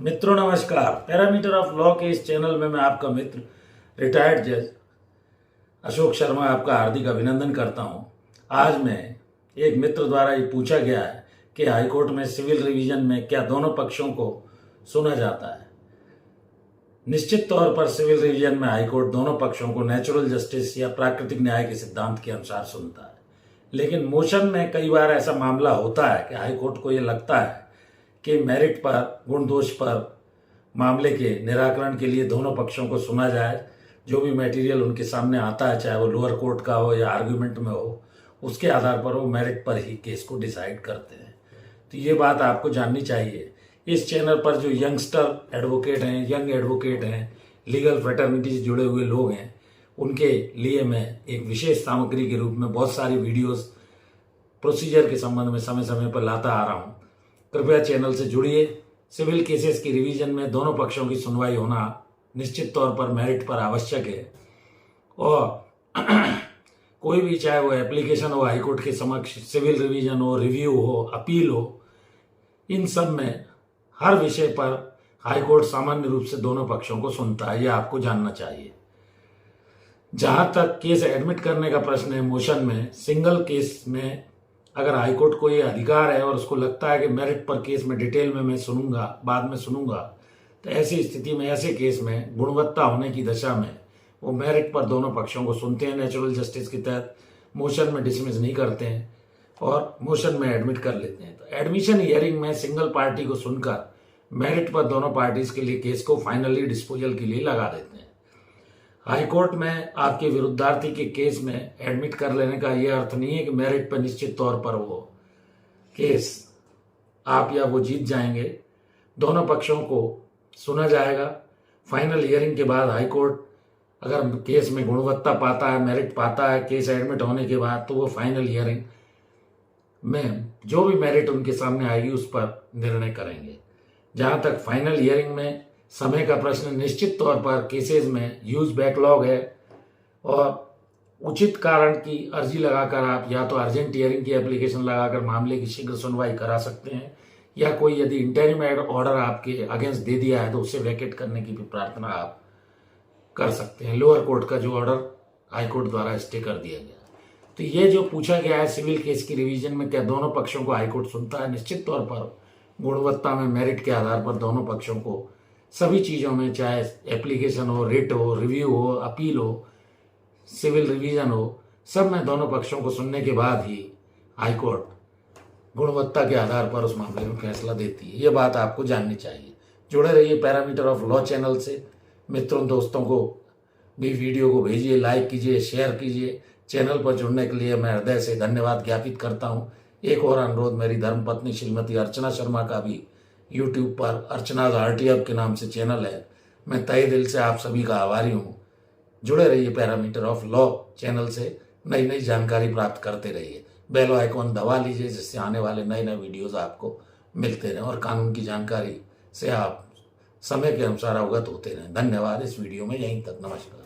मित्रों नमस्कार। Parameter of law के इस चैनल में मैं आपका मित्र रिटायर्ड जज अशोक शर्मा आपका हार्दिक अभिनंदन करता हूं। आज मैं एक मित्र द्वारा ये पूछा गया है कि हाईकोर्ट में सिविल रिवीजन में क्या दोनों पक्षों को सुना जाता है। निश्चित तौर पर सिविल रिवीजन में हाईकोर्ट दोनों पक्षों को नेचुरल जस्टिस या प्राकृतिक न्याय के सिद्धांत के अनुसार सुनता है, लेकिन मोशन में कई बार ऐसा मामला होता है कि हाईकोर्ट को ये लगता है कि मेरिट पर, गुण दोष पर मामले के निराकरण के लिए दोनों पक्षों को सुना जाए। जो भी मटेरियल उनके सामने आता है, चाहे वो लोअर कोर्ट का हो या आर्ग्यूमेंट में हो, उसके आधार पर वो मेरिट पर ही केस को डिसाइड करते हैं। तो ये बात आपको जाननी चाहिए। इस चैनल पर जो यंगस्टर एडवोकेट हैं, यंग एडवोकेट हैं, लीगल फ्रेटर्निटी से जुड़े हुए लोग हैं, उनके लिए मैं एक विशेष सामग्री के रूप में बहुत सारी वीडियोस प्रोसीजर के संबंध में समय समय पर लाता आ रहा हूँ। कृपया चैनल से जुड़िए। सिविल केसेस की रिवीजन में दोनों पक्षों की सुनवाई होना निश्चित तौर पर मेरिट पर आवश्यक है, और कोई भी, चाहे वो एप्लीकेशन हो हाईकोर्ट के समक्ष, सिविल रिवीजन हो, रिव्यू हो, अपील हो, इन सब में हर विषय पर हाईकोर्ट सामान्य रूप से दोनों पक्षों को सुनता है। यह आपको जानना चाहिए। जहां तक केस एडमिट करने का प्रश्न है, मोशन में सिंगल केस में अगर हाईकोर्ट को ये अधिकार है और उसको लगता है कि मेरिट पर केस में डिटेल में मैं सुनूंगा, बाद में सुनूंगा, तो ऐसी स्थिति में, ऐसे केस में गुणवत्ता होने की दशा में वो मेरिट पर दोनों पक्षों को सुनते हैं। नेचुरल जस्टिस के तहत मोशन में डिसमिस नहीं करते हैं और मोशन में एडमिट कर लेते हैं। तो एडमिशन हियरिंग में सिंगल पार्टी को सुनकर मेरिट पर दोनों पार्टीज के लिए केस को फाइनली डिस्पोजल के लिए लगा देते हैं। हाईकोर्ट में आपके विरुद्धार्थी के केस में एडमिट कर लेने का यह अर्थ नहीं है कि मेरिट पर निश्चित तौर पर वो केस आप या वो जीत जाएंगे। दोनों पक्षों को सुना जाएगा। फाइनल हियरिंग के बाद हाईकोर्ट अगर केस में गुणवत्ता पाता है, मेरिट पाता है केस एडमिट होने के बाद, तो वो फाइनल हियरिंग में जो भी मेरिट उनके सामने आएगी उस पर निर्णय करेंगे। जहां तक फाइनल हियरिंग में समय का प्रश्न, निश्चित तौर पर केसेस में ह्यूज बैकलॉग है और उचित कारण की अर्जी लगाकर आप या तो अर्जेंट हियरिंग की एप्लीकेशन लगाकर मामले की शीघ्र सुनवाई करा सकते हैं, या कोई यदि इंटरिम ऑर्डर आपके अगेंस्ट दे दिया है तो उसे वैकेट करने की भी प्रार्थना आप कर सकते हैं। लोअर कोर्ट का जो ऑर्डर हाईकोर्ट द्वारा स्टे कर दिया गया। तो ये जो पूछा गया है सिविल केस की रिवीजन में क्या दोनों पक्षों को हाईकोर्ट सुनता है, निश्चित तौर पर गुणवत्ता में मेरिट के आधार पर दोनों पक्षों को सभी चीज़ों में, चाहे एप्लीकेशन हो, रिट हो, रिव्यू हो, अपील हो, सिविल रिवीजन हो, सब में दोनों पक्षों को सुनने के बाद ही हाईकोर्ट गुणवत्ता के आधार पर उस मामले में फैसला देती है। ये बात आपको जाननी चाहिए। जुड़े रहिए पैरामीटर ऑफ लॉ चैनल से। मित्रों दोस्तों को भी वीडियो को भेजिए, लाइक कीजिए, शेयर कीजिए। चैनल पर जुड़ने के लिए मैं हृदय से धन्यवाद ज्ञापित करता हूँ। एक और अनुरोध, मेरी धर्मपत्नी श्रीमती अर्चना शर्मा का भी यूट्यूब पर अर्चनाज आरटीएफ के नाम से चैनल है। मैं तहे दिल से आप सभी का आभारी हूँ। जुड़े रहिए पैरामीटर ऑफ लॉ चैनल से। नई नई जानकारी प्राप्त करते रहिए। बेल आइकॉन दबा लीजिए जिससे आने वाले नए नए वीडियोस आपको मिलते रहें और कानून की जानकारी से आप समय के अनुसार अवगत होते रहें। धन्यवाद। इस वीडियो में यहीं तक। नमस्कार।